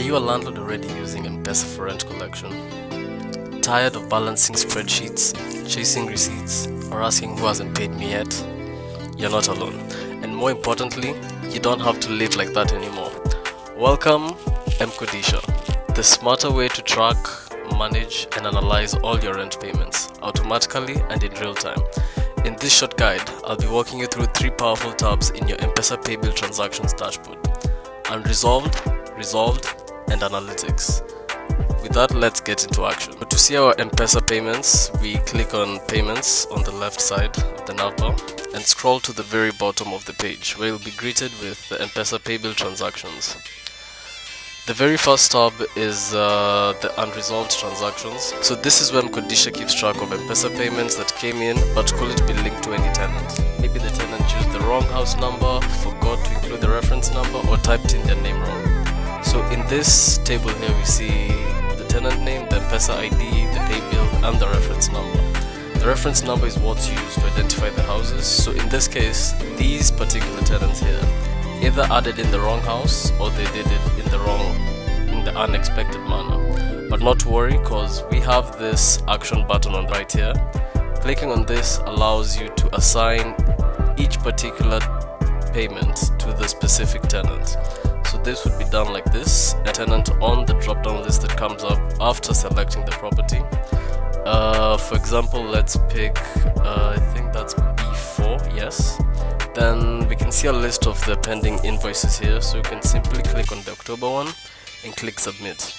you a landlord already using Mpesa for rent collection? Tired of balancing spreadsheets, chasing receipts, or asking who hasn't paid me yet? You're not alone. And more importantly, you don't have to live like that anymore. Welcome, Mkodisha, the smarter way to track, manage, and analyze all your rent payments automatically and in real time. In this short guide, I'll be walking you through 3 powerful tabs in your Mpesa pay bill transactions dashboard: Unresolved, Resolved, and Analytics. With that, let's get into action. To see our Mpesa payments, we click on Payments on the left side of the navbar and scroll to the very bottom of the page, where you'll be greeted with the Mpesa pay bill transactions. The very first tab is the Unresolved Transactions. So this is where Mkodisha keeps track of Mpesa payments that came in but couldn't be linked to any tenant. Maybe the tenant used the wrong house number, forgot to include the reference number, or typed in their name wrong. So in this table here, we see the tenant name, the Mpesa ID, the pay bill, and the reference number. The reference number is what's used to identify the houses. So in this case, these particular tenants here either added in the wrong house or they did it in the unexpected manner. But not to worry, because we have this action button on the right here. Clicking on this allows you to assign each particular payment to the specific tenant. So this would be done like this: a tenant on the drop down list that comes up after selecting the property. For example, let's pick I think that's B4, yes. Then we can see a list of the pending invoices here, so you can simply click on the October one and click submit.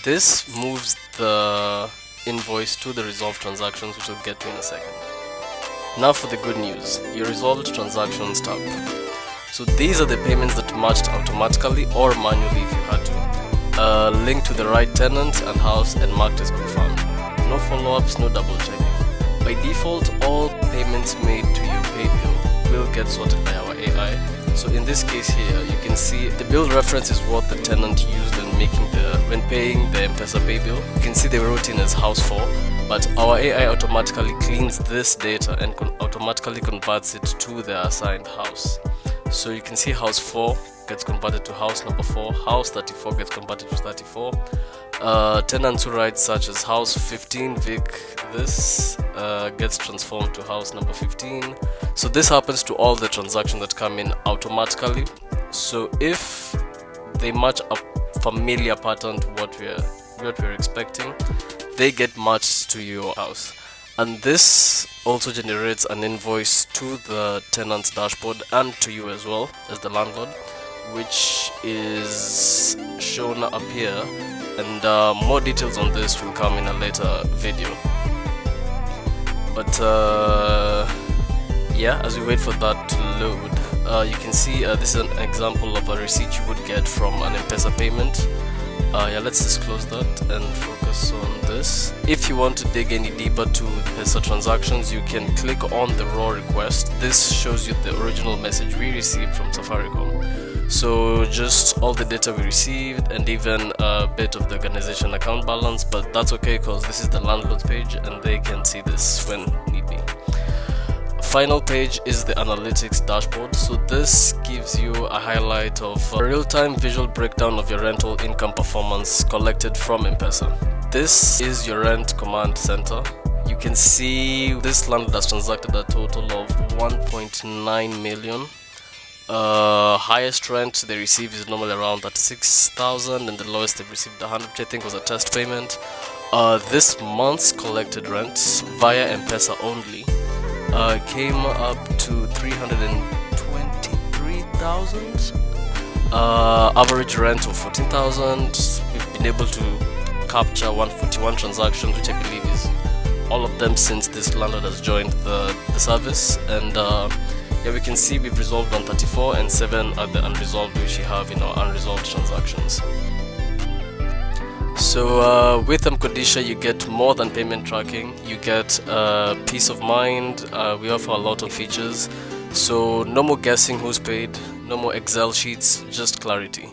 This moves the invoice to the resolved transactions, which we'll get to in a second. Now for the good news, your resolved transactions tab. So these are the payments that matched automatically or manually if you had to. Linked to the right tenant and house and marked as confirmed. No follow-ups, no double checking. By default, all payments made to your pay bill will get sorted by our AI. So in this case here, you can see the bill reference is what the tenant used when paying the Mpesa pay bill. You can see they wrote in as house 4, but our AI automatically cleans this data and automatically converts it to the assigned house. So you can see house 4 gets converted to house number 4, house 34 gets converted to 34. Tenants who write such as house 15 Vic, this gets transformed to house number 15. So this happens to all the transactions that come in automatically. So if they match a familiar pattern to what we're expecting, they get matched to your house. And this also generates an invoice to the tenant's dashboard and to you as well as the landlord, which is shown up here, and more details on this will come in a later video. But yeah, as we wait for that to load, you can see this is an example of a receipt you would get from an Mpesa payment. Yeah, let's just close that and focus on this. If you want to dig any deeper to Mpesa transactions, you can click on the raw request. This shows you the original message we received from Safaricom. So just all the data we received and even a bit of the organization account balance, but that's okay because this is the Landlords page and they can see this when need be. Final page is the analytics dashboard. So this gives you a highlight of a real-time visual breakdown of your rental income performance collected from Mpesa. This is your rent command center. You can see this landlord has transacted a total of 1.9 million. Highest rent they receive is normally around 36,000, and the lowest they've received 100, which I think was a test payment. This month's collected rent via Mpesa only came up to 323,000. Average rent of 14,000. We've been able to capture 141 transactions, which I believe is all of them since this landlord has joined the service. And yeah, we can see we've resolved 134 and 7 are the unresolved, which we have in our unresolved transactions. So with Mkodisha, you get more than payment tracking. You get peace of mind. We offer a lot of features. So no more guessing who's paid, no more Excel sheets, just clarity.